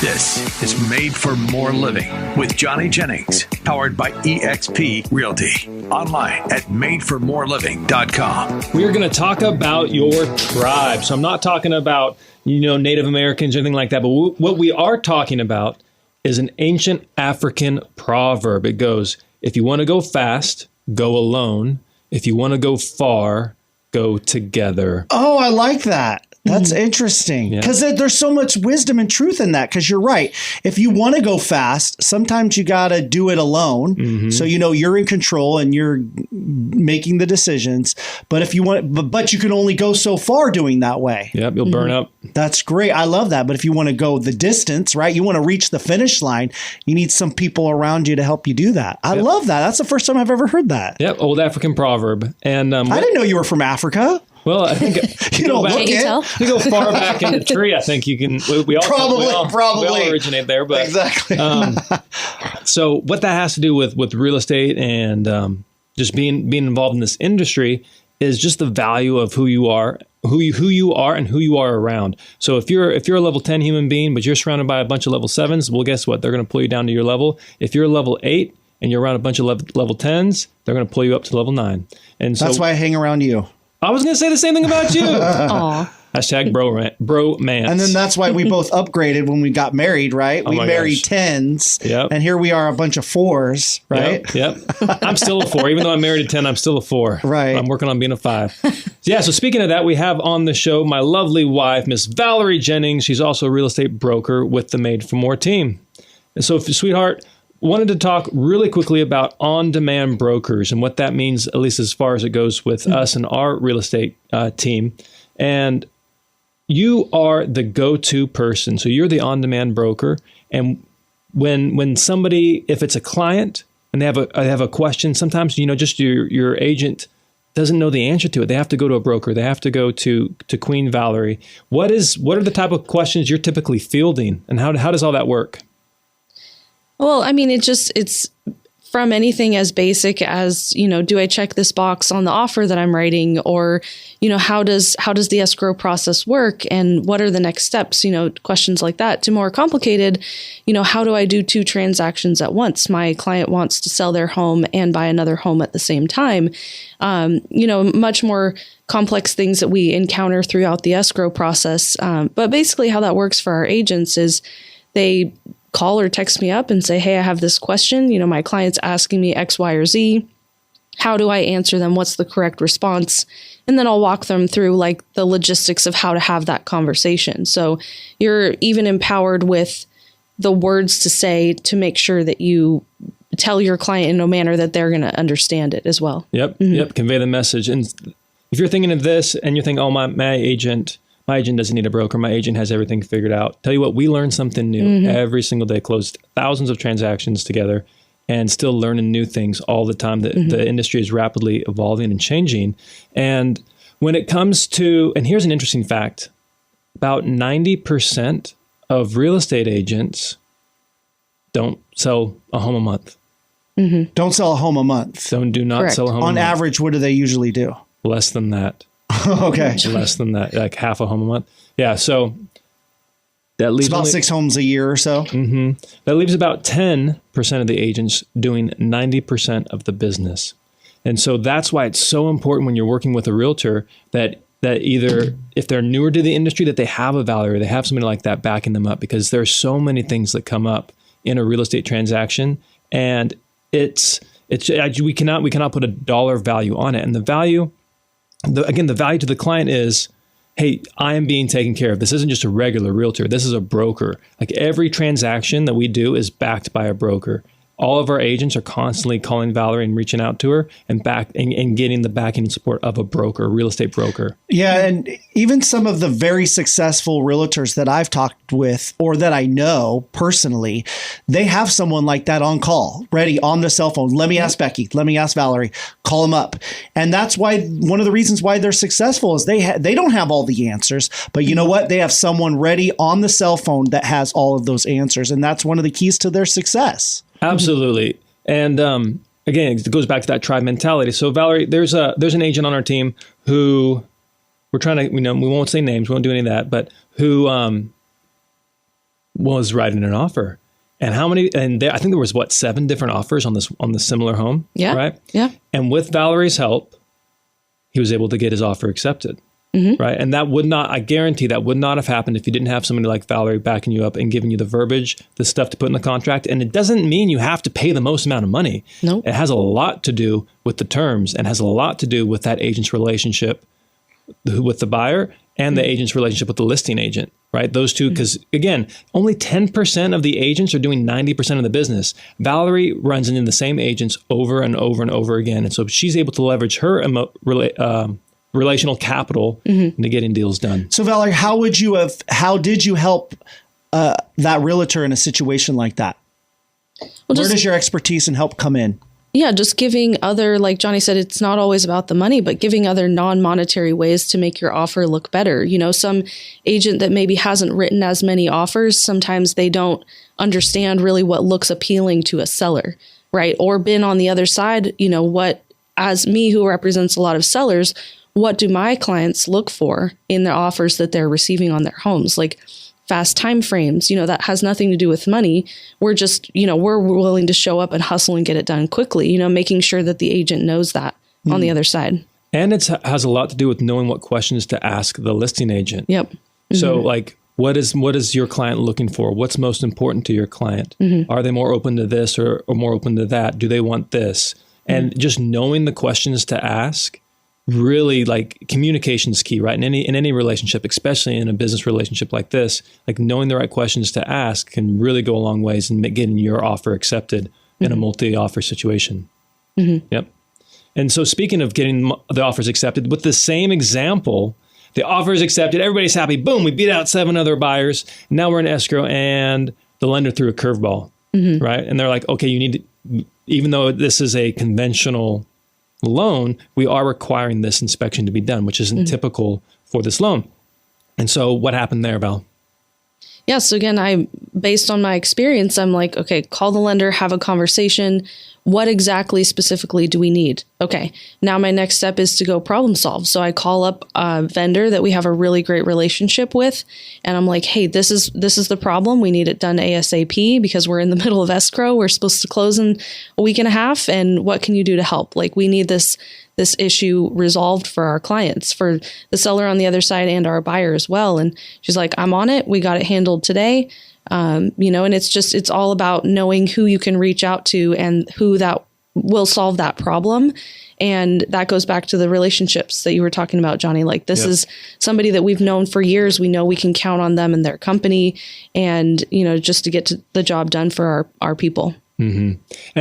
This is Made for More Living with Johnny Jennings, powered by eXp Realty. Online at madeformoreliving.com. We are going to talk about your tribe. So I'm not talking about, Native Americans or anything like that. But what we are talking about is an ancient African proverb. It goes, if you want to go fast, go alone. If you want to go far, go together. Oh, I like that. That's interesting because there's so much wisdom and truth in that. Because you're right. If you want to go fast, sometimes you got to do it alone. So, you're in control and you're making the decisions. But if you want, but you can only go so far doing that way. Yep. You'll burn up. That's great. I love that. But if you want to go the distance, right, you want to reach the finish line, you need some people around you to help you do that. I love that. That's the first time I've ever heard that. Yep. Old African proverb. And I didn't know you were from Africa. Well, I think you don't look it. If you go far back in the tree, I think you can. We all probably originate there, but exactly. So what that has to do with real estate and just being involved in this industry is just the value of who you are, and who you are around. So if you're a level 10 human being, but you're surrounded by a bunch of level 7s, well, guess what? They're going to pull you down to your level. If you're a level 8 and you're around a bunch of level 10s, they're going to pull you up to level 9. And so that's why I hang around you. I was going to say the same thing about you. Aw. Hashtag bro man. And then that's why we both upgraded when we got married, right? We married 10s. Yep. And here we are, a bunch of 4s, right? Yep. I'm still a 4. Even though I'm married to 10, I'm still a 4. Right. I'm working on being a 5. So speaking of that, we have on the show my lovely wife, Miss Valerie Jennings. She's also a real estate broker with the Made for More team. And so, sweetheart, wanted to talk really quickly about on-demand brokers and what that means, at least as far as it goes with us and our real estate team. And you are the go-to person. So you're the on-demand broker. And when somebody, if it's a client and they have a question, sometimes, just your agent doesn't know the answer to it. They have to go to a broker. They have to go to Queen Valerie. What are the type of questions you're typically fielding, and how does all that work? Well, I mean, it's from anything as basic as, do I check this box on the offer that I'm writing, or, how does the escrow process work, and what are the next steps? Questions like that, to more complicated, how do I do 2 transactions at once? My client wants to sell their home and buy another home at the same time. Much more complex things that we encounter throughout the escrow process. But basically how that works for our agents is they call or text me up and say, hey, I have this question. My client's asking me X, Y, or Z. How do I answer them? What's the correct response? And then I'll walk them through the logistics of how to have that conversation. So you're even empowered with the words to say to make sure that you tell your client in a manner that they're going to understand it as well. Yep. Convey the message. And if you're thinking of this and you're thinking, oh, my agent doesn't need a broker. My agent has everything figured out. Tell you what, we learn something new every single day. Closed thousands of transactions together and still learning new things all the time. The industry is rapidly evolving and changing. And when it comes to, and here's an interesting fact, about 90% of real estate agents don't sell a home a month. Don't sell a home a month. Do not Correct. sell a home a month. On average, what do they usually do? Less than that. Okay. Less than that, like half a home a month. Yeah. So that leaves it's about 6 homes a year or so. That leaves about 10% of the agents doing 90% of the business. And so that's why it's so important when you're working with a realtor that either if they're newer to the industry, that they have a Valerie, they have somebody like that backing them up, because there's so many things that come up in a real estate transaction, and we cannot put a dollar value on it. And the value to the client is, hey, I am being taken care of. This isn't just a regular realtor. This is a broker. Like every transaction that we do is backed by a broker. All of our agents are constantly calling Valerie and reaching out to her and getting the backing and support of a broker, a real estate broker. Yeah. And even some of the very successful realtors that I've talked with or that I know personally, they have someone like that on call, ready on the cell phone. Let me ask Becky. Let me ask Valerie. Call them up. And that's why one of the reasons why they're successful is they don't have all the answers, but you know what? They have someone ready on the cell phone that has all of those answers. And that's one of the keys to their success. Absolutely. And again, it goes back to that tribe mentality. So Valerie, there's an agent on our team who we're trying to, we won't say names, we won't do any of that, but who was writing an offer. And I think there was 7 different offers on the similar home. Yeah. Right. Yeah. And with Valerie's help, he was able to get his offer accepted. Right. And I guarantee that would not have happened if you didn't have somebody like Valerie backing you up and giving you the verbiage, the stuff to put in the contract. And it doesn't mean you have to pay the most amount of money. No. It has a lot to do with the terms and has a lot to do with that agent's relationship with the buyer and the agent's relationship with the listing agent, right? Those two, because again, only 10% of the agents are doing 90% of the business. Valerie runs into the same agents over and over and over again. And so she's able to leverage her relational capital into getting deals done. So Valerie, how did you help that realtor in a situation like that? Where does your expertise and help come in? Yeah, just giving other, like Johnny said, it's not always about the money, but giving other non-monetary ways to make your offer look better. You know, some agent that maybe hasn't written as many offers, sometimes they don't understand really what looks appealing to a seller, right? Or been on the other side, you know, as me who represents a lot of sellers, what do my clients look for in the offers that they're receiving on their homes? Like fast time frames, you know, that has nothing to do with money. We're just, you know, we're willing to show up and hustle and get it done quickly, you know, making sure that the agent knows that on the other side. And it has a lot to do with knowing what questions to ask the listing agent. Yep. So like, what is your client looking for? What's most important to your client? Are they more open to this or more open to that? Do they want this? And just knowing the questions to ask, really, like, communication is key, right? In any relationship, especially in a business relationship like this, like knowing the right questions to ask can really go a long ways in getting your offer accepted in a multi-offer situation. Yep. And so speaking of getting the offers accepted, with the same example, the offer is accepted, everybody's happy, boom, we beat out 7 other buyers. Now we're in escrow and the lender threw a curveball, right? And they're like, okay, you need to, even though this is a conventional loan, we are requiring this inspection to be done, which isn't typical for this loan. And so what happened there, Val? Yeah. So again, based on my experience, I'm like, okay, call the lender, have a conversation. What exactly specifically do we need? Okay. Now my next step is to go problem solve. So I call up a vendor that we have a really great relationship with. And I'm like, hey, this is the problem. We need it done ASAP because we're in the middle of escrow. We're supposed to close in a week and a half. And what can you do to help? Like, we need this issue resolved for our clients, for the seller on the other side and our buyer as well. And she's like, I'm on it. We got it handled today. You know, and it's all about knowing who you can reach out to and who that will solve that problem. And that goes back to the relationships that you were talking about, Johnny. Like, this is somebody that we've known for years. We know we can count on them and their company, and, you know, just to get the job done for our people. And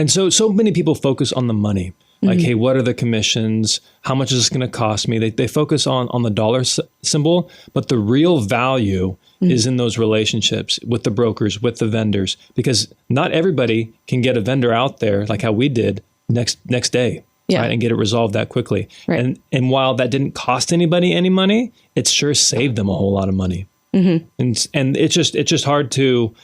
so many people focus on the money. Like, hey, what are the commissions? How much is this going to cost me? They focus on the dollar symbol, but the real value is in those relationships with the brokers, with the vendors, because not everybody can get a vendor out there like how we did next day, right, and get it resolved that quickly. Right. And while that didn't cost anybody any money, it sure saved them a whole lot of money. And it's just hard to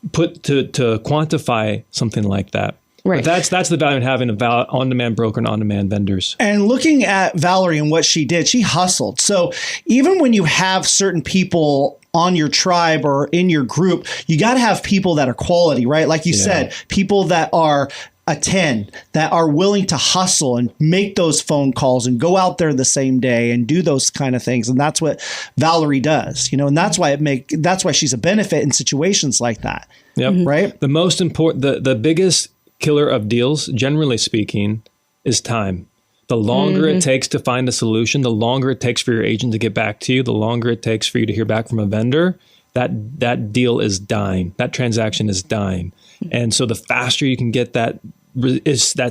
quantify something like that. Right. But that's the value in having on-demand broker and on-demand vendors. And looking at Valerie and what she did, she hustled. So even when you have certain people on your tribe or in your group, you got to have people that are quality, right? Like you said, people that are a 10, that are willing to hustle and make those phone calls and go out there the same day and do those kind of things. And that's what Valerie does, you know, and that's why she's a benefit in situations like that. Yep. Right. The most important, the biggest killer of deals, generally speaking, is time. The longer it takes to find a solution, the longer it takes for your agent to get back to you, the longer it takes for you to hear back from a vendor, that deal is dying. That transaction is dying. And so the faster you can get that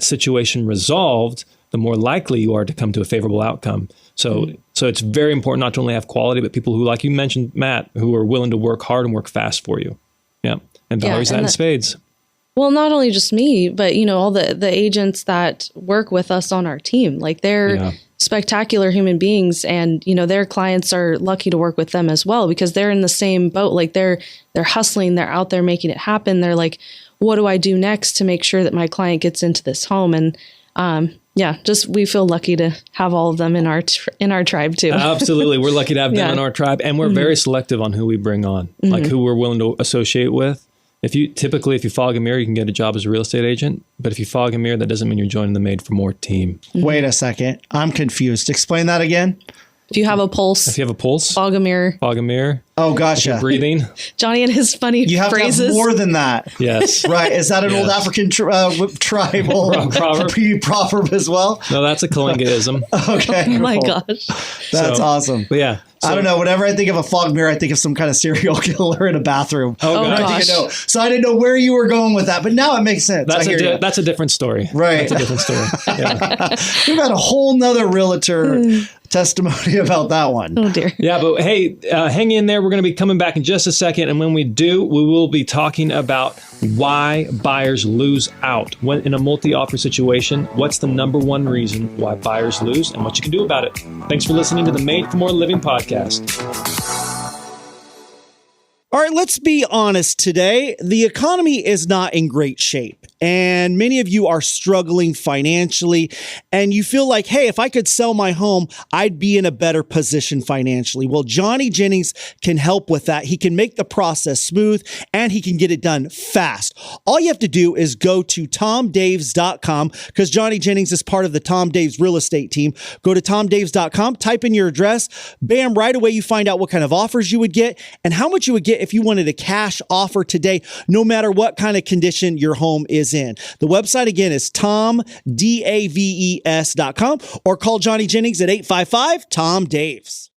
situation resolved, the more likely you are to come to a favorable outcome. So it's very important not to only have quality, but people who, like you mentioned, Matt, who are willing to work hard and work fast for you. Yeah. And Valerie's that in spades. Well, not only just me, but, you know, all the agents that work with us on our team, like, they're spectacular human beings, and, you know, their clients are lucky to work with them as well, because they're in the same boat. Like, they're hustling, they're out there making it happen. They're like, what do I do next to make sure that my client gets into this home? And Yeah, just we feel lucky to have all of them in our tribe too. Absolutely. We're lucky to have them in our tribe, and we're very selective on who we bring on, like who we're willing to associate with. If you fog a mirror, you can get a job as a real estate agent. But if you fog a mirror, that doesn't mean you're joining the Made for More team. Wait a second. I'm confused. Explain that again. If you have a pulse, fog a mirror. Oh, gotcha. Breathing. Johnny and his funny you have phrases. To have more than that. Yes. Right. Is that an old African tribal proverb as well? No, that's a Kalingaism. Okay. Oh my cool. gosh. That's awesome. But yeah. I don't know. Whenever I think of a fog mirror, I think of some kind of serial killer in a bathroom. Oh gosh. So I didn't know where you were going with that, but now it makes sense. That's a different story. Right. That's a different story. Yeah. We've had a whole nother realtor testimony about that one. Oh dear. Yeah, but hey, hang in there. We're going to be coming back in just a second. And when we do, we will be talking about why buyers lose out. When in a multi-offer situation, what's the number one reason why buyers lose and what you can do about it. Thanks for listening to the Made for More Living podcast. All right, let's be honest today. The economy is not in great shape, and many of you are struggling financially, and you feel like, hey, if I could sell my home, I'd be in a better position financially. Well, Johnny Jennings can help with that. He can make the process smooth, and he can get it done fast. All you have to do is go to tomdaves.com, because Johnny Jennings is part of the Tom Daves real estate team. Go to tomdaves.com, type in your address. Bam, right away you find out what kind of offers you would get and how much you would get if you wanted a cash offer today, no matter what kind of condition your home is in. The website again is tomdaves.com, or call Johnny Jennings at 855-TOM-DAVES.